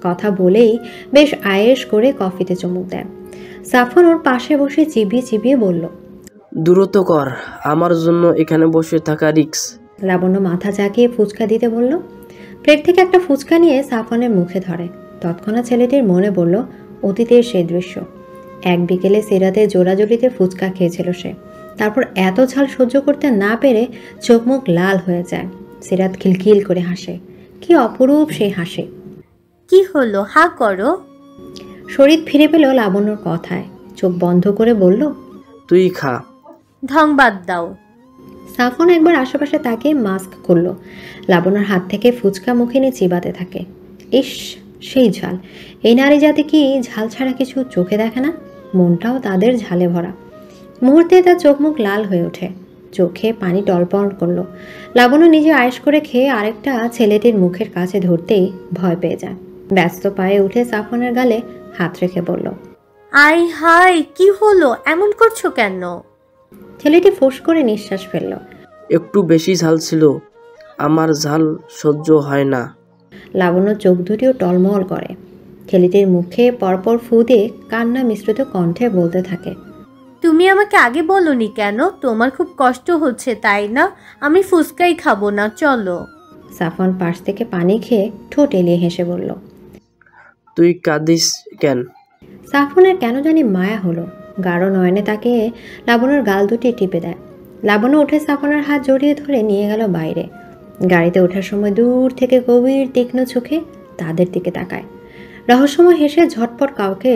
কথা বলেই বেশ আয়েশ করে কফিতে চুমুক দেয়। সাফন ওর পাশে বসে চিবিয়ে চিবিয়ে বলল, দ্রুত কর, আমার জন্য এখানে বসে থাকা রিক্স। লাবণ্য মাথা ঝাঁকিয়ে ফুচকা দিতে বলল। প্লেট থেকে একটা ফুচকা নিয়ে সাফনের মুখে ধরে। তৎক্ষণাৎ ছেলেটির মনে পড়ল অতীতের সেই দৃশ্য। এক বিকেলে সিরাতে জোড়াজুড়িতে ফুচকা খেয়েছিল সে। তারপর এত ঝাল সহ্য করতে না পেরে চোখ মুখ লাল হয়ে যায়। সিরাত খিলখিল করে হাসে। কি অপরূপ সেই হাসে। কি হলো, হা করো। শরীর ফিরে পেল লাবণ্যর কথায়। চোখ বন্ধ করে বলল, তুই খা। ঢং বাদ দাও। সাফন একবার আশেপাশে তাকিয়ে মাস্ক খুলল। লাবণ্যর হাত থেকে ফুচকা মুখে নিয়ে চিবাতে থাকে। ইস, সেই ঝাল! এই নারী জাতি কি ঝাল ছাড়া কিছু চোখে দেখে না? মনটাও তাদের ঝালে ভরা। মুহূর্তে তার চোখ মুখ লাল হয়ে ওঠে, চোখে পানি টলপল করলো। লাবণ্য নিজে আয়েশ করে খেয়ে আরেকটা ছেলেটির মুখের কাছে ধরতেই ভয় পেয়ে যায়। ব্যস্ত পায়ে উঠে সাফনের গালে হাত রেখে বলল, আই হাই, কি হলো, এমন করছো কেন? ছেলেটি ফোঁস করে নিঃশ্বাস ফেলল। একটু বেশি ঝাল ছিল, আমার ঝাল সহ্য হয় না। লাবণ্য চোখ দুটিও টলমল করে। ছেলেটির মুখে পরপর ফু দিয়ে কান্না মিশ্রিত কণ্ঠে বলতে থাকে, তুমি আমাকে আগে বলনি কেন? তোমার খুব কষ্ট হচ্ছে তাই না? আমি ফুচকাই খাবো না, চলো। সাফন পাশ থেকে পানি খেয়ে ঠোঁট এলিয়ে হেসে বলল। তুই কাঁদিস কেন? সাফনের কেন জানি মায়া হলো। গাঢ় নয়নে তাকে লাবণ্যর গাল দুটি টিপে দেয়। লাবণ্য উঠে সাফনের হাত জড়িয়ে ধরে নিয়ে গেল বাইরে। গাড়িতে ওঠার সময় দূর থেকে গভীর তীক্ষ্ণ চোখে তাদের দিকে তাকায়। রহস্যময় হেসে ঝটপট কাউকে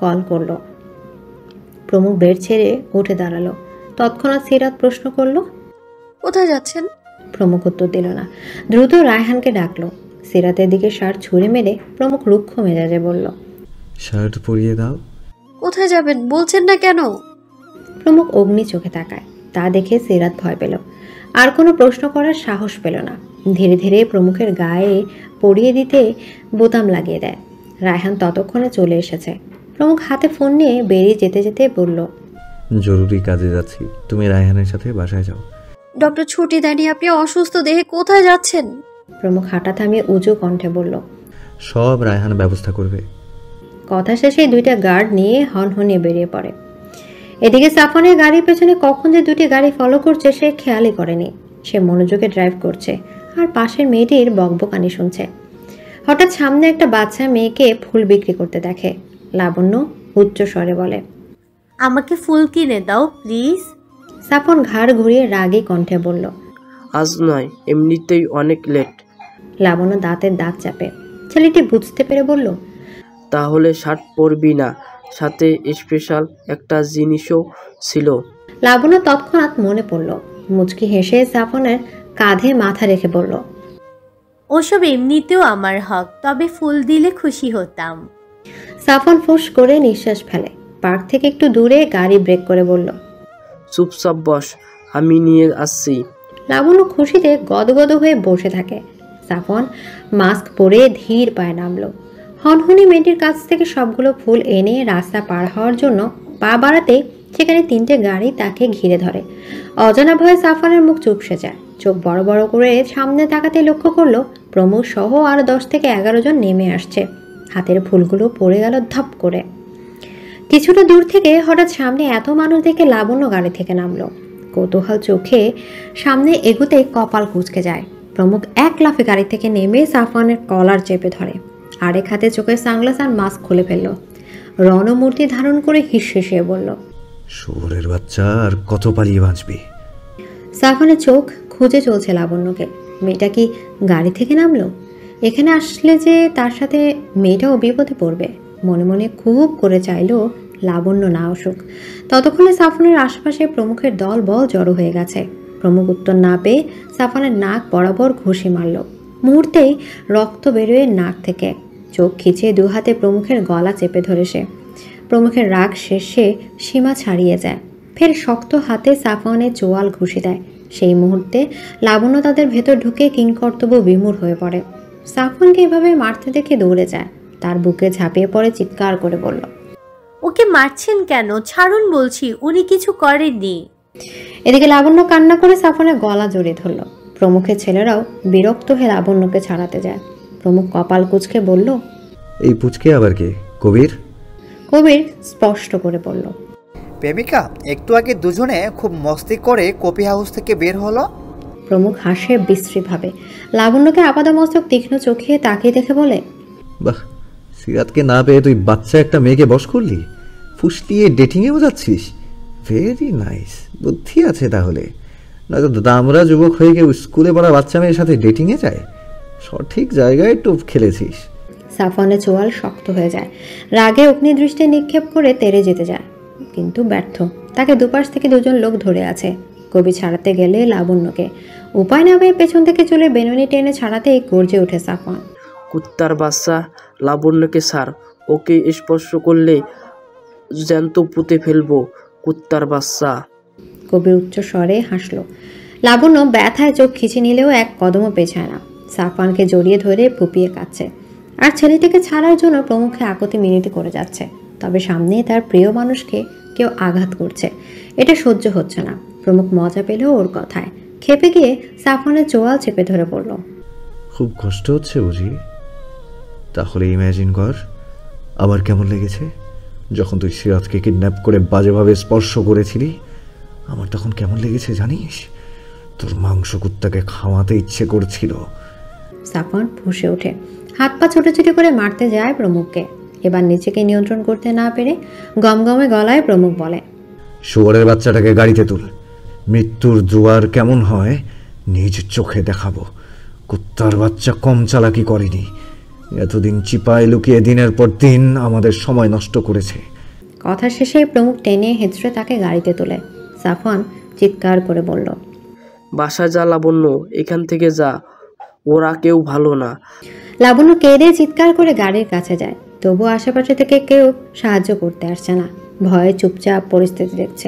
কল করলো। প্রমুখ বেড ছেড়ে উঠে দাঁড়ালো। তৎক্ষণাৎ সিরাত প্রশ্ন করলো, কোথায় যাচ্ছেন? প্রমুখ উত্তর দিল না। দ্রুত রায়হানকে ডাকলো। সিরাতের দিকে শার্ট ছুঁড়ে মেরে প্রমুখ রুক্ষ মেজাজে বলল, শার্ট পরিয়ে দাও। কোথায় যাবেন বলছেন না কেন? প্রমুখ অগ্নি চোখে তাকায়। তা দেখে সিরাত ভয় পেল। আর কোনো প্রশ্ন করার সাহস পেল না। ধীরে ধীরে প্রমুখের গায়ে পরিয়ে দিতে বোতাম লাগিয়ে দেয়। রায়হান ততক্ষণে চলে এসেছে। প্রমুখ হাতে ফোন নিয়ে বেরিয়ে যেতে যেতে বলল, জরুরি কাজে যাচ্ছি, তুমি রায়হানের সাথে বাসায় যাও। ডক্টর ছুটি দেয়নি, আপনি অসুস্থ দেহে কোথায় যাচ্ছেন? প্রমুখ হাঁটা থামিয়ে উঁচু কণ্ঠে বলল, সব রায়হান ব্যবস্থা করবে। কথা শেষে দুইটা গার্ড নিয়ে হনহনিয়ে বেরিয়ে পড়ে। এদিকে সাফনের গাড়ির পেছনে কখন যে দুটি গাড়ি ফলো করছে সে খেয়ালই করেনি। সে মনোযোগে ড্রাইভ করছে আর পাশের মেয়েটির বকবকানি শুনছে। হঠাৎ সামনে একটা বাচ্চা মেয়েকে ফুল বিক্রি করতে দেখে। লাবণ্য উচ্চ স্বরে বলে, আমাকে ফুল কিনে দাও প্লিজ। সাফন ঘাড় ঘুরিয়ে রাগী কণ্ঠে বলল, আজ নয়, এমনিতেই অনেক লেট। লাবণ্য দাঁতের দাঁত চাপে। ছেলেটি বুঝতে পেরে বলল, তাহলে শার্ট পরবি না, সাথে স্পেশাল একটা জিনিসও ছিল। লাবণ্য তৎক্ষণাৎ মনে পড়ল। মুচকি হেসে সাফনের কাঁধে মাথা রেখে বলল, ওসব এমনিতেও আমার হক, তবে ফুল দিলে খুশি হতাম। সাফন ফোঁস করে নিঃশ্বাস ফেলে। পার্ক থেকে একটু দূরে গাড়ি ব্রেক করে বলল, চুপচাপ বস, আমি নিয়ে আসছি। লাবণ্য খুশিতে গদগদ হয়ে বসে থাকে। সাফন মাস্ক পরে ধীর পায়ে নামলো। হনহনি মেয়েটির কাছ থেকে সবগুলো ফুল এনে রাস্তা পার হওয়ার জন্য পা বাড়াতে সেখানে তিনটে গাড়ি তাকে ঘিরে ধরে। অজানা ভয়ে সাফনের মুখ চুপসে যায়। চোখ বড় বড় করে সামনে তাকাতে লক্ষ্য করলো প্রমুখ সহ আরো 10 থেকে 11 জন নেমে আসছে। হাতের ফুলগুলো পড়ে গেল ধপ করে। কিছুটা দূর থেকে হঠাৎ সামনে এত মানুষ দেখে লাবণ্য গাড়ি থেকে নামলো। কৌতূহল চোখে সামনে এগোতে কপাল কুঁচকে যায়। প্রমুখ এক লাফে গাড়ি থেকে নেমে সাফনের কলার চেপে ধরে। আরেক হাতে চোখের সানগ্লাস আর মাস্ক খুলে ফেলল। রণমূর্তি ধারণ করে হিসিয়ে বলল, শুয়োরের বাচ্চা, আর কত পালিয়ে বাঁচবি? সাফনের চোখ খুঁজে চলছে লাবণ্যকে। মেয়েটা কি গাড়ি থেকে নামলো? এখানে আসলে যে তার সাথে মেয়েটাও বিপদে পড়বে। মনে মনে খুব করে চাইল লাবণ্য না আসুক। ততক্ষণে সাফনের আশপাশে প্রমুখের দল বল জড়ো হয়ে গেছে। প্রমুখ উত্তর না পেয়ে সাফনের নাক বরাবর ঘুষি মারল। মুহূর্তেই রক্ত বেরোয় নাক থেকে। চোখ খিচিয়ে দু হাতে প্রমুখের গলা চেপে ধরে সে। প্রমুখের রাগ শেষে সীমা ছাড়িয়ে যায়। ফের শক্ত হাতে সাফনের চোয়াল ঘুষি দেয়। সেই মুহূর্তে লাবণ্য তাদের ভেতর ঢুকে কিংকর্তব্য বিমূঢ় হয়ে পড়ে। সাফনকে এভাবে মারতে দেখে দৌড়ে যায়। তার বুকে ঝাঁপিয়ে পড়ে চিৎকার করে বলল, ওকে মারছেন কেন? ছাড়ুন বলছি, উনি কিছু করেননি। এদিকে লাবণ্য কান্না করে সাফনের গলা জড়িয়ে ধরল। প্রমুখের ছেলেরাও বিরক্ত হয়ে লাবণ্যকে ছাড়াতে যায়। প্রমুখ কপাল কুঁচকে বলল, এই পুচকে আবার কে? কবির? কবির স্পষ্ট করে বলল। প্রেমিকা, একটু আগে দুজনে খুব মস্তি করে কফি হাউস থেকে বের হলো। প্রমুখ হাসে বিশ্রীভাবে। লাবণ্যকে আপাদমস্তক তীক্ষ্ণ চোখে তাকিয়ে দেখে বলে, বাহ, সিরাতকে না পেয়ে তুই বাচ্চা একটা মেয়েকে বশ করলি, ফুসলিয়ে ডেটিংয়েও যাচ্ছিস। ভেরি নাইস, বুদ্ধি আছে তাহলে। নয়তো দামরা যুবক হয়ে কেউ স্কুলে পড়া বাচ্চা মেয়ের সাথে ডেটিংয়ে যায়। সঠিক জায়গায় টোপ খেলেছিস। সাফওয়ানের চোয়াল শক্ত হয়ে যায়। রাগে অগ্নিদৃষ্টি নিক্ষেপ করে তেড়ে যেতে যায়, কিন্তু ব্যর্থ। তাকে দুপাশ থেকে দুজন লোক ধরে আছে। কবি ছাড়াতে গেলে লাবণ্যকে, উপায় না পেয়ে পেছন থেকে চলে বেনুনি টেনে ছাড়াতেই গর্জে ওঠে সাফওয়ান। কুত্তার বাচ্চা, লাবণ্যকে ছাড়। ওকে স্পর্শ করলে জ্যান্ত পুঁতে ফেলবো, কুত্তার বাচ্চা। কবির উচ্চ স্বরে হাসলো। লাবণ্য ব্যথায় চোখ খিচে নিলেও এক কদমও পেছায় না। সাফওয়ানকে জড়িয়ে ধরে ফুপিয়ে কাচ্ছে, আর ছেলেটিকে ছাড়ার জন্য প্রমুখে আকতি মিনতি করে যাচ্ছে। তবে সামনে তার প্রিয় মানুষকে কেউ আঘাত করছে, এটা সহ্য হচ্ছে না। প্রমুখ মজা পেল ওর কথায়, খেপে গিয়ে সাফওয়ানের চোয়াল চেপে ধরে পড়ল। খুব কষ্ট হচ্ছে বুঝি? তাহলে ইম্যাজিন কর আমার কেমন লেগেছে যখন তুই সিরাতকে কিডন্যাপ করে বাজেভাবে স্পর্শ করেছিলি। আমার তখন কেমন লেগেছে জানিস? তোর মাংস কুত্তাকে খাওয়াতে ইচ্ছে করছিল। সাফওয়ান ফুঁসে ওঠে, হাত পা ছোটাছুটি করে মারতে যায় প্রমুখকে। এবার নিজেকে নিয়ন্ত্রণ করতে না পেরে গমগমে গলায় প্রমুখ বলে, শুয়োরের বাচ্চাটাকে গাড়িতে তুল। মৃত্যুর জোয়ার কেমন হয় নিজ চোখে দেখাবো। কুত্তার বাচ্চা কম চালাকি করেনি, এতদিন চিপায় লুকিয়ে দিনের পর দিন আমাদের সময় নষ্ট করেছে। কথা শেষে প্রমুখ টেনে হেঁচড়ে তাকে গাড়িতে তোলে। সাফওয়ান চিৎকার করে বলল, বাসা যা লাবণ্য, এখান থেকে যা, ওরা কেউ ভালো না। লাবণ্য কেঁদে চিৎকার করে গাড়ির কাছে যায়। তবু আশেপাশে থেকে কেউ সাহায্য করতে আসছে না। ভয়ে চুপচাপ পরিস্থিতি দেখছে।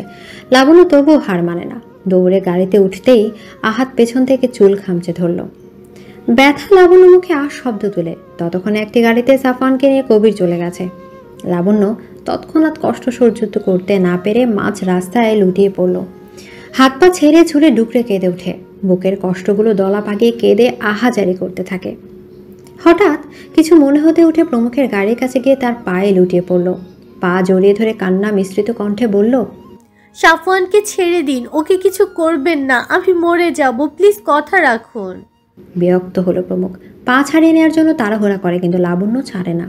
লাবণ্য তবু হার মানে না। দৌড়ে গাড়িতে উঠতেই আহাত পেছন থেকে চুল খামচে ধরল। ব্যথা লাবণ্য মুখে আর শব্দ তুলে। ততক্ষণে একটি গাড়িতে সাফওয়ানকে নিয়ে কবির চলে গেছে। লাবণ্য তৎক্ষণাৎ কষ্ট সহ্য করতে না পেরে মাঝ রাস্তায় লুটিয়ে পড়ল। হাত পা ছেড়ে ছুড়ে ডুকরে কেঁদে ওঠে। বুকের কষ্টগুলো দলা পাকিয়ে কেঁদে আহাজারি করতে থাকে। হঠাৎ কিছু মনে হতে উঠে প্রমুখের গাড়ির কাছে গিয়ে তার পায়ে লুটিয়ে পড়ল। পা জড়িয়ে ধরে কান্না মিশ্রিত কণ্ঠে বলল, সাফওয়ানকে ছেড়ে দিন, ওকে কিছু করবেন না, আমি মরে যাব, প্লিজ কথা রাখুন। বিরক্ত হলো প্রমুখ। পা ছাড়িয়ে নেওয়ার জন্য তাড়াহুড়া করে, কিন্তু লাবণ্য ছাড়ে না।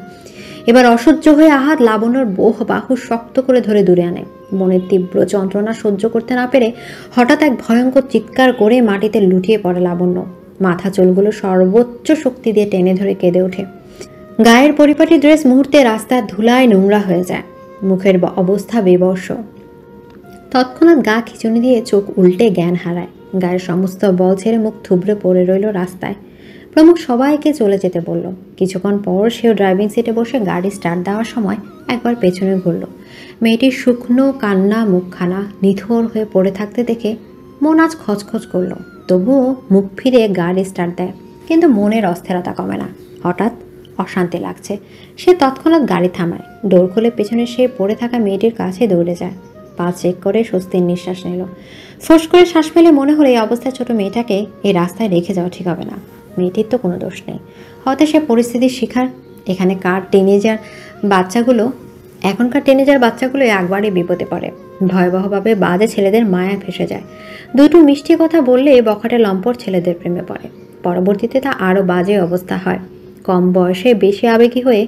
এবার অসহ্য হয়ে আহাত লাবণ্যর বাহু শক্ত করে ধরে দূরে আনে। মনের তীব্র যন্ত্রণা সহ্য করতে না পেরে হঠাৎ এক ভয়ঙ্কর চিৎকার করে মাটিতে লুটিয়ে পড়ে লাবণ্য। মাথা চুলগুলো সর্বোচ্চ শক্তি দিয়ে টেনে ধরে কেঁদে ওঠে। গায়ের পরিপাটি ড্রেস মুহূর্তে রাস্তার ধুলায় নোংরা হয়ে যায়। মুখের অবস্থা বিবর্ষ। তৎক্ষণাৎ গা খিচুনি দিয়ে চোখ উল্টে জ্ঞান হারায়। গায়ের সমস্ত বল ছেড়ে মুখ থুবড়ে পড়ে রইল রাস্তায়। প্রমুখ সবাইকে চলে যেতে বলল। কিছুক্ষণ পর সেও ড্রাইভিং সিটে বসে গাড়ি স্টার্ট দেওয়ার সময় একবার পেছনে ঘুরল। মেয়েটির শুকনো কান্না মুখখানা নিথর হয়ে পড়ে থাকতে দেখে মন আজ খচখচ করলো। তবুও মুখ ফিরে গাড়ি স্টার্ট দেয়, কিন্তু মনের অস্থিরতা কমে না। হঠাৎ অশান্তি লাগছে। সে তৎক্ষণাৎ গাড়ি থামায়। ডোর খুলে পেছনে সে পড়ে থাকা মেয়েটির কাছে দৌড়ে যায়। পা চেক করে স্বস্তির নিঃশ্বাস নিল। ফোঁস করে শ্বাস ফেলে মনে হলো এই অবস্থায় ছোট মেয়েটাকে এই রাস্তায় রেখে যাওয়া ঠিক হবে না। মেয়েটির তো কোনো দোষ নেই, হয়তো সে পরিস্থিতির শিকার। এখনকার টিনেজার বাচ্চাগুলো একবারে বিপদে পড়ে। ভয়াবহভাবে বাজে ছেলেদের মায়া ফেসে যায়। দুটো মিষ্টি কথা বললে বখাটে লম্পট ছেলেদের প্রেমে পড়ে। পরবর্তীতে তা আরও বাজে অবস্থা হয়। কম বয়সে বেশি আবেগী হয়ে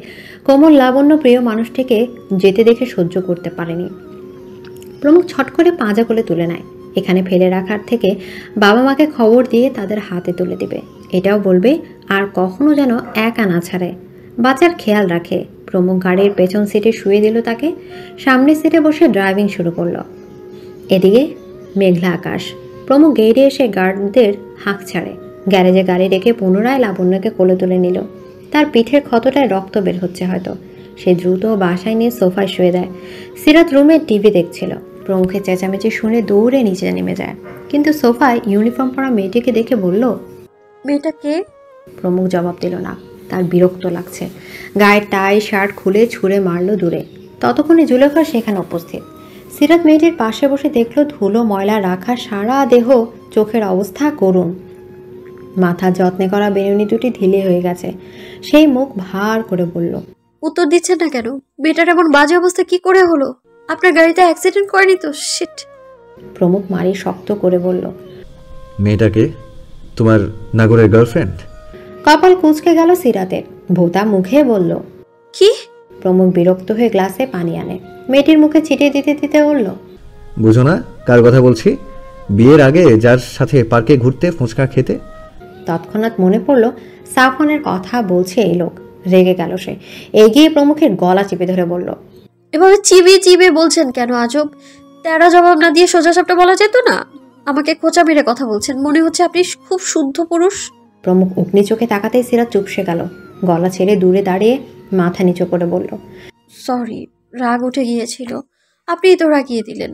কোমল লাবণ্য প্রিয় মানুষটিকে যেতে দেখে সহ্য করতে পারেনি। প্রমুখ ছট করে পাঁজা কোলে তুলে নেয়। এখানে ফেলে রাখার থেকে বাবা মাকে খবর দিয়ে তাদের হাতে তুলে দিবে। এটাও বলবে আর কখনো যেন একা না ছাড়ে, বাচ্চার খেয়াল রাখে। প্রমুখ গাড়ির পেছন সিটে শুয়ে দিল তাকে। সামনের সিটে বসে ড্রাইভিং শুরু করলো। এদিকে মেঘলা আকাশ। প্রমুখ গেইটে এসে গার্ডদের হাঁক ছাড়ে। গ্যারেজে গাড়ি রেখে পুনরায় লাবণ্যকে কোলে তুলে নিল। তার পিঠের ক্ষতটায় রক্ত বের হচ্ছে হয়তো। সে দ্রুত বাসায় নিয়ে সোফায় শুয়ে দেয়। সিরাত রুমে টিভি দেখছিল। প্রমুখের চেঁচামেচি শুনে দৌড়ে নিচে নেমে যায়, কিন্তু সোফায় ইউনিফর্ম পরা মেয়েটিকে দেখে বলল, মেয়েটা কে? প্রমুখ জবাব দিল না। তার বিরক্ত লাগছে। গায়ের টাই শার্ট খুলে ছুঁড়ে মারল দূরে। ততক্ষণে জুলেখা সেখানে উপস্থিত। সিরাত মেয়েটির পাশে বসে দেখল ধুলো ময়লা রাখা সারা দেহ, চোখের অবস্থা করুণ। মাথা যত্নে করা বেনুনি দুটি ঢিলে হয়ে গেছে। সেই মুখ ভার করে বলল, উত্তর দিচ্ছেন না কেন? মেয়েটার এমন বাজে অবস্থা কি করে হলো? আপনার গাড়িতে অ্যাক্সিডেন্ট করেনি তো? শিট। প্রমুখ মারি শক্ত করে বলল। মেয়েটাকে তোমার নাগরের গার্লফ্রেন্ড? কপাল কুঁচকে গেল সিরাতের, ভোতা মুখে বলল। কি? প্রমুখ বিরক্ত হয়ে গ্লাসে পানি আনে, মেয়েটির মুখে ছিটিয়ে দিতে দিতে বলল। বুঝো না কার কথা বলছি? বিয়ের আগে যার সাথে পার্কে ঘুরতে, ফুচকা খেতে। তৎক্ষণাৎ মনে পড়ল সাফনের কথা বলছে এই লোক। রেগে গেল সে, এগিয়ে প্রমুখের গলা চিপে ধরে বলল। এভাবে চিবিয়ে চিবিয়ে বলছেন কেন? আজব। তেরা জবাব না দিয়ে সোজা সাপটা বলা যেত না? আমাকে খোঁচা মেরে কথা বলছেন, মনে হচ্ছে আপনি খুব শুদ্ধ পুরুষ। প্রমুখ উগ্নি চোখে তাকাতেই সিরাত চুপসে গেল, গলা ছেড়ে দূরে দাঁড়িয়ে মাথা নিচু করে বলল। সরি, রাগ উঠে গিয়েছিল, আপনিই তো রাগিয়ে দিলেন।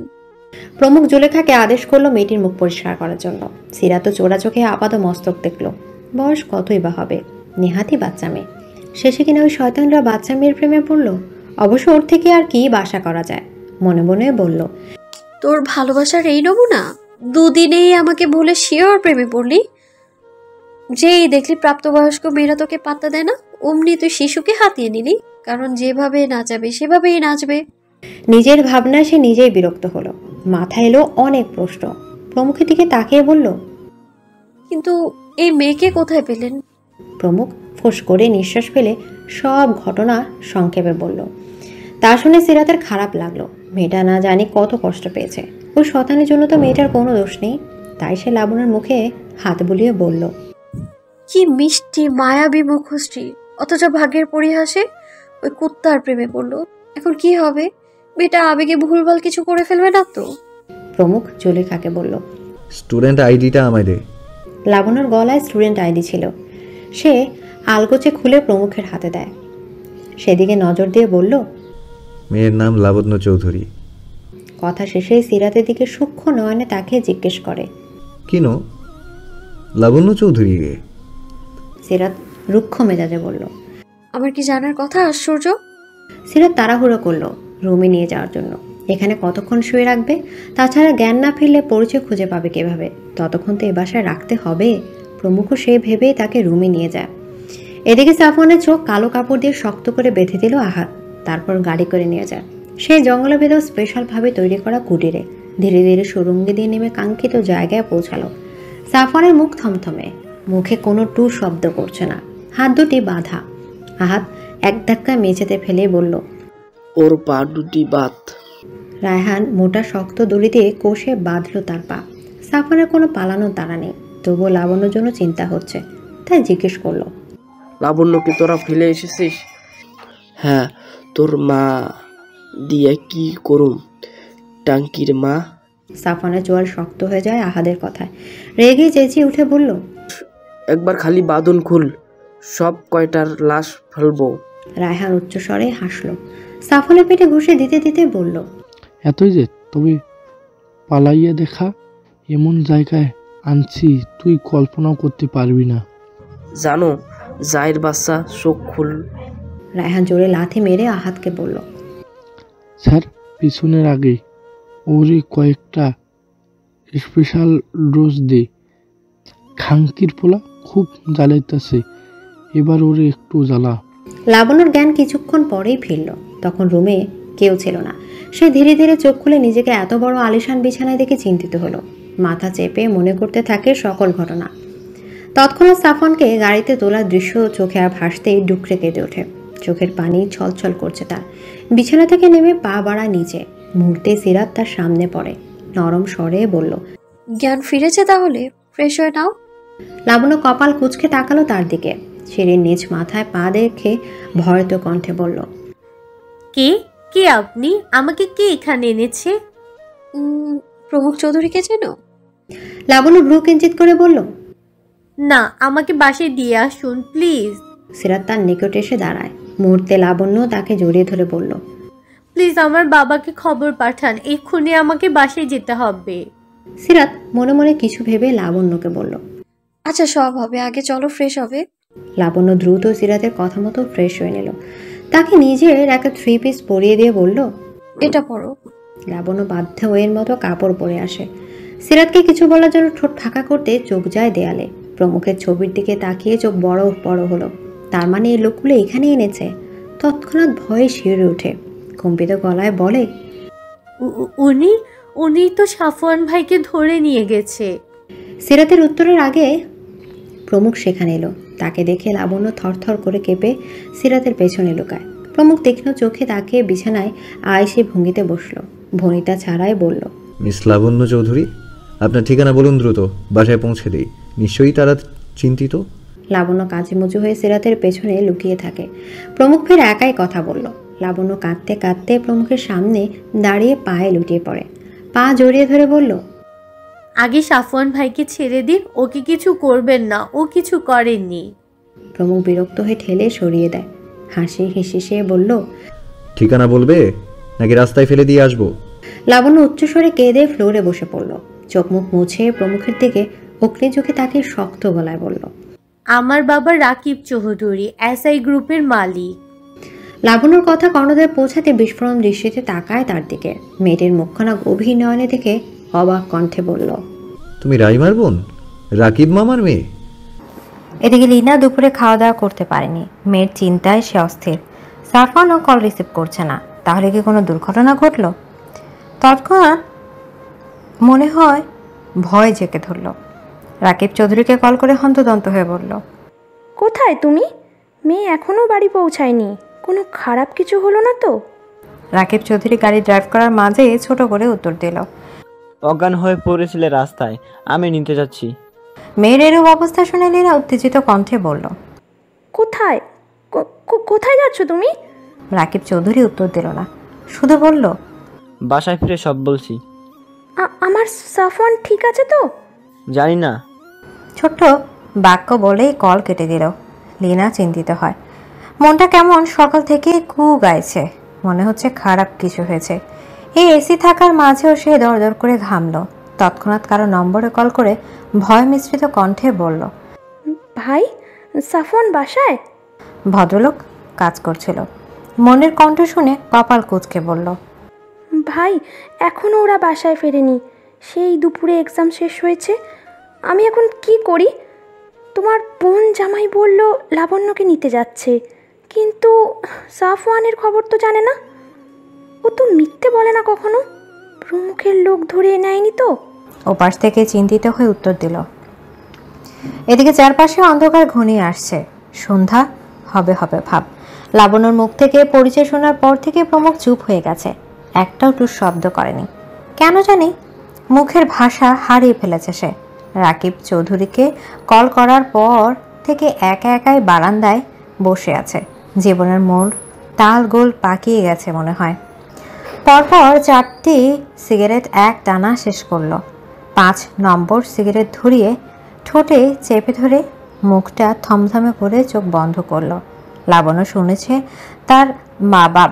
প্রমুখ জুলেখাকে আদেশ করলো মেয়েটির মুখ পরিষ্কার করার জন্য। সিরাত তো চোরা চোখে আপাত মস্তক দেখল। বয়স কতই বা হবে, নেহাতি বাচ্চা মেয়ে। শেষে কিনা ওই শয়তানরা বাচ্চা মেয়ের প্রেমে পড়লো। অবশ্য ওর থেকে আর কি আশা করা যায়, মনে মনে বলল। তোর ভালোবাসার এই নমুনা? দুদিনেই আমাকে বলে শিওর প্রেমে পড়লি? যেই দেখলি প্রাপ্তবয়স্ক মেয়েরা তোকে পাত্তা দেয় না, অমনি তুই শিশুকে হাতিয়ে নিলি। কারণ যেভাবে নাচাবে সেভাবেই নাচবে। নিজের ভাবনায় সে নিজেই বিরক্ত হলো। মাথায় এলো অনেক প্রশ্ন। প্রমুখের দিকে তাকিয়ে বলল। কিন্তু এই মেয়েকে কোথায় পেলেন? প্রমুখ ফোঁস করে নিঃশ্বাস ফেলে সব ঘটনা সংক্ষেপে বলল। তা শুনে সিরাতের খারাপ লাগলো। মেয়েটা না জানি কত কষ্ট পেয়েছে। ওই শতানের জন্য তো মেয়েটার কোনো দোষ নেই। তাই সে লাবণের মুখে হাত বুলিয়ে বলল। কি মিষ্টি মায়াবী মুখশ্রী, অথচ ভাগ্যের পরিহাসে ওই কুত্তার প্রেমে পড়লো। এখন কি হবে? মেয়েটা আবেগে ভুলভাল কিছু করে ফেলবে না তো? প্রমুখ জুলেখাকে বলল। স্টুডেন্ট আইডিটা আমায় দে। লাবণের গলায় স্টুডেন্ট আইডি ছিল। সে আলগোচে খুলে প্রমুখের হাতে দেয়। সেদিকে নজর দিয়ে বলল। মেয়ের নাম লাবণ্য চৌধুরী। কথা শেষেই সিরাতের দিকে সূক্ষ্ম নয়নে তাকিয়ে জিজ্ঞেস করে। কিনো লাবণ্য চৌধুরী রে? সিরাত রুক্ষ মেজাজে বলল। আমার কি জানার কথা? আশ্চর্য। সিরাত তাড়াহুড়ো করলো রুমে নিয়ে যাওয়ার জন্য। এখানে কতক্ষণ শুয়ে রাখবে? তাছাড়া জ্ঞান না ফিরলে পরিচয় খুঁজে পাবে কিভাবে? ততক্ষণ তো এ বাসায় রাখতে হবে। প্রমুখও সে ভেবেই তাকে রুমে নিয়ে যায়। এদিকে সাফওয়ানের চোখ কালো কাপড় দিয়ে শক্ত করে বেঁধে দিল আহাত। তারপর গাড়ি করে নিয়ে যায় সেই জঙ্গলের ভেতর স্পেশালভাবে তৈরি করা কুটিরে। ধীরে ধীরে সুরঙ্গি দিয়ে নেমে কাঙ্ক্ষিত জায়গায় পৌঁছালো। সাফওয়ানের মুখ থমথমে, মুখে কোনো টু শব্দ করছে না, হাত দুটি বাঁধা। আহাত এক ধাক্কা মেঝেতে ফেলে বলল। ওর পা দুটি বাত। রায়হান মোটা শক্ত দড়ি দিয়ে কষে বাঁধল তার পা। সাফওয়ানের কোনো পালানোর তাড়া নেই, তবুও লাবণ্যর জন্য চিন্তা হচ্ছে। তাই জিজ্ঞেস করলো। লাবণ্যকে তোরা ফেলে এসেছিস? হ্যাঁ, তোর মা দিয়ে কি করুম? টাঙ্কির মা। সাফওয়ানের চোয়াল শক্ত হয়ে যায় আহাদের কথায়। রেগে চেঁচিয়ে উঠে বলল। একবার খালি বাঁধন খুল, সব কয়টার লাশ ফেলবো। রায়হান উচ্চস্বরে হাসলো। সাফওয়ানের পেটে ঘুষে দিতে দিতে বলল। এতই যে তবে পালাইয়া দেখা, এমন জায়গায় আনছি তুই কল্পনাও করতে পারবি না। জানো জায়ের বাচ্চা, চোখ খুল। রায়হান জোরে লাথি মেরে আহাদকে বলল। স্যার, পিছনের আগে ওরে কয়েকটা স্পেশাল ডোজ দে। খাঙ্কির পোলা খুব জ্বালাইতেছে, এবার ওরে একটু জ্বালা। লাবণ্যর জ্ঞান কিছুক্ষণ পরেই ফিরল। তখন রুমে কেউ ছিল না। সে ধীরে ধীরে চোখ খুলে নিজেকে এত বড় আলিশান বিছানায় দেখে চিন্তিত হলো। মাথা চেপে মনে করতে থাকে সকল ঘটনা। তৎক্ষণাৎ সাফওয়ানকে গাড়িতে তোলার দৃশ্য চোখে আর ভাসতেই ডুকরে কেঁদে ওঠে। চোখের পানি ছলছল করছে তার। বিছানা থেকে নেমে পা বাড়া নিচে। মুহূর্তে সিরাত তার সামনে পড়ে, নরম স্বরে বলল। জ্ঞান ফিরেছে তাহলে? ফ্রেশ হয়ে নাও। লাবণ্য কপাল কুঁচকে তাকালো তার দিকে। সিঁড়ির নিচ মাথায় পা দেখে ভয়ত কণ্ঠে বলল। কে কে আপনি? আমাকে কে এখানে এনেছে? প্রমুখ চৌধুরীকে চেনো? লাবণ্য ভ্রু কিঞ্চিত করে বলল। না, আমাকে বাসায় দিয়ে আসুন প্লিজ। সিরাত তার নিকটে এসে দাঁড়ায়। মুহূর্তে লাবণ্য তাকে জড়িয়ে ধরে বলল। প্লিজ আমার বাবাকে খবর পাঠান, এক্ষুনি আমাকে বাসায় যেতে হবে। সিরাত মনে মনে কিছু ভেবে লাবণ্যকে বলল। আচ্ছা, সব হবে, আগে চলো ফ্রেশ হবে। লাবণ্য দ্রুত সিরাতের কথা মতো ফ্রেশ হয়ে নিল। তাকে নিজের একটা 3 পিস পরিয়ে দিয়ে বলল। এটা পরো। লাবণ্য বাধ্য এর মতো কাপড় পরে আসে। সিরাতকে কিছু বলার জন্য ঠোঁট ফাঁকা করতে চোখ যায় দেয়ালে। প্রমুখের ছবির দিকে তাকিয়ে চোখ বড় বড় হলো। তার মানে এই লোকগুলো এখানে এনেছে। তৎক্ষণাৎ ভয়ে শিউরে ওঠে, কম্পিত গলায় বলে, উনি উনি তো সাফওয়ান ভাইকে ধরে নিয়ে গেছে। সিরাতের উত্তরের আগে প্রমুখ সেখানে এলো। তাকে দেখে লাবণ্য থরথর করে কেঁপে সিরাতের পেছনে লুকায়। প্রমুখ তীক্ষ্ণ চোখে তাকিয়ে বিছানায় আয়েসি ভঙ্গিতে বসলো। ভনিতা ছাড়াই বলল, মিস লাবণ্য চৌধুরী, আপনার ঠিকানা বলুন দ্রুত, বাসায় পৌঁছে দিই। নিশ্চয়ই তারা চিন্তিত। লাবণ্য কাজেমুজু হয়ে সিরাতের পেছনে লুকিয়ে থাকে। প্রমুখ ফের একাই কথা বলল। লাবণ্য কাঁদতে কাঁদতে প্রমুখের সামনে দাঁড়িয়ে পায়ে লুটিয়ে পড়ে, পা জড়িয়ে ধরে বলল, আগে সাফওয়ান ভাইকে ছেড়ে দিন, ওকে কিছু করবেন না, ও কিছু করেননি। প্রমুখ বিরক্ত হয়ে ঠেলে সরিয়ে দেয়। হাসি হিসিয়ে বলল, ঠিকানা বলবে নাকি রাস্তায় ফেলে দিয়ে আসবো? লাবণ্য উচ্চস্বরে কেঁদে ফ্লোরে বসে পড়ল। চোখ মুখ মুছে প্রমুখের দিকে অগ্নি চোখে তাকে শক্ত গলায় বলল, আমার বাবা রাকিব চৌধুরী, এসআই গ্রুপের মালিক। লাবণ্যর কথা কর্ণদের পৌঁছাতে বিস্ফোরণ দৃষ্টিতে তাকায় তার দিকে। মেয়েটির মুখখানা গভীর নয়নে থেকে অবাক কণ্ঠে বলল, তুমি রাইমার বোন, রাকিব মামার মেয়ে? এদিকে লীনা দুপুরে খাওয়া দাওয়া করতে পারেনি। মেয়ের চিন্তায় সে অস্থির। সাফওয়ানও কল রিসিভ করছে না। তাহলে কি কোনো দুর্ঘটনা ঘটল? তৎক্ষণাৎ মনে হয় ভয় জেঁকে ধরল। রাকিব চৌধুরীকে কল করে হন্তদন্ত হয়ে বলল, কোথায় তুমি? মেয়ে এখনো বাড়ি পৌঁছায়নি, কোনো খারাপ কিছু হলো না তো? রাকিব চৌধুরী গাড়ি ড্রাইভ করার মাঝে ছোট করে উত্তর দিল, অজ্ঞান হয়ে পড়েছিলে রাস্তায়, আমি নিতে যাচ্ছি। মেয়ের এরূপ অবস্থা শুনে লীনা উত্তেজিত কণ্ঠে বলল, কোথায় কোথায় যাচ্ছ তুমি? রাকিব চৌধুরী উত্তর দিল না, শুধু বলল, বাসায় ফিরে সব বলছি। আমার সাফওয়ান ঠিক আছে তো? জানি না। ছোট্ট বাক্য বলেই কল কেটে দিল। লীনা চিন্তিত হয়। মনটা কেমন সকাল থেকে কু গাইছে, মনে হচ্ছে খারাপ কিছু হয়েছে। এই এসি থাকার মাঝেও সে দরদর করে ঘামলো। তৎক্ষণাৎ কারো নম্বরে কল করে ভয় মিশ্রিত কণ্ঠে বলল, ভাই, সাফওয়ান বাসায়? ভদ্রলোক কাজ করছিল। মনের কণ্ঠ শুনে কপাল কুঁচকে বলল, ভাই, এখনও ওরা বাসায় ফেরেনি। সেই দুপুরে এক্সাম শেষ হয়েছে। আমি এখন কি করি? তোমার বোন জামাই বলল লাবণ্যকে নিতে যাচ্ছে, কিন্তু সাফওয়ানের খবর তো জানে না। ও তো মিথ্যে বলে না কখনো। প্রমুখের লোক ধরে নেয়নি তো? ওপাশ থেকে চিন্তিত হয়ে উত্তর দিল। এদিকে চারপাশে অন্ধকার ঘনিয়ে আসছে। সন্ধ্যা হবে হবে ভাব। লাবণ্যর মুখ থেকে পরিচয় শোনার পর থেকে প্রমুখ চুপ হয়ে গেছে। একটাও টুস শব্দ করেনি। কেন জানি মুখের ভাষা হারিয়ে ফেলেছে সে। রাকিব চৌধুরীকে কল করার পর থেকে একা একাই বারান্দায় বসে আছে। জীবনের মোড় তাল গোল পাকিয়ে গেছে মনে হয়। পরপর 4টি সিগারেট এক টানা শেষ করলো। 5 নম্বর সিগারেট ধরিয়ে ঠোঁটে চেপে ধরে মুখটা থমথমে করে চোখ বন্ধ করলো। লাবণ্য শুনেছে তার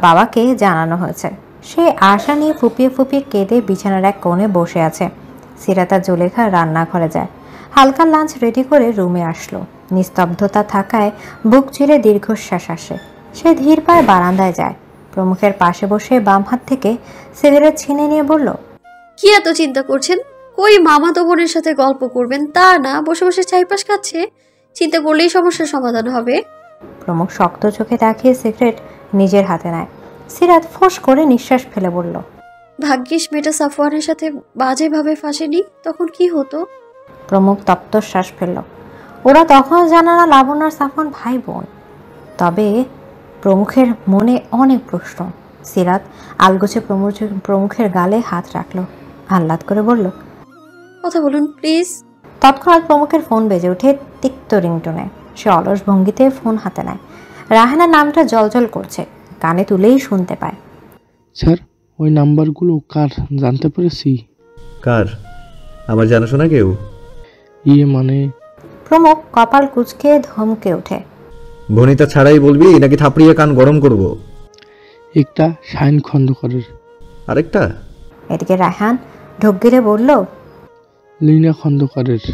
বাবাকে জানানো হয়েছে। সে আশা নিয়ে ফুপিয়ে ফুপিয়ে কেঁদে বিছানার এক কোণে বসে আছে। সিরাত আর জুলেখা রান্নাঘরে যায়। হালকা লাঞ্চ রেডি করে রুমে আসলো। নিস্তব্ধতা থাকায় বুক চিরে দীর্ঘশ্বাস আসে। সে ধীর পায়ে বারান্দায় যায়। প্রমুখের পাশে বসে বাম হাত থেকে সিগারেট ছিনে নিয়ে বলল, কি এত চিন্তা করছেন? কই মামাতো বোনের সাথে গল্প করবেন তা না, বসে বসে চাইপাশ খাচ্ছে। চিন্তা করলেই সমস্যার সমাধান হবে। প্রমুখ শক্ত চোখে তাকিয়ে সিগারেট নিজের হাতে নেয়। সিরাত ফোঁস করে নিঃশ্বাস ফেলে বলল, ভাগ্যিস মেয়েটা সাফওয়ানের সাথে বাজেভাবে ফাঁসেনি, তখন কি হতো? প্রমুখ তপ্ত শ্বাস ফেলল। ওরা তখন জানা না লাবণ্য আর সাফওয়ান ভাই বোন। তবে প্রমুখের মনে অনেক প্রশ্ন। সিরাত আলগোছে প্রমুখের গালে হাত রাখলো, আহ্লাদ করে বলল, কথা বলুন প্লিজ। তৎক্ষণাৎ প্রমুখের ফোন বেজে ওঠে তিক্ত রিংটোনে। সে অলস ভঙ্গিতে ফোন হাতে নেয়। রাহানার নামটা জলজল করছে, কানে তুলেই শুনতে পায়। স্যার, ওই নাম্বারগুলো কার জানতে পেরেছি। কার? আমার জানাশোনা কেউ? মানে প্রমুখ কপাল কুঁচকে ধমকে ওঠে। ভনিতা ছাড়াই বলবি নাকি থাপড়িয়ে কান গরম করব? একটা শাইন খন্দকারের। আরেকটা? এদিকে রায়হান ঢোক গিরে বলল, লীনা খন্দকারের।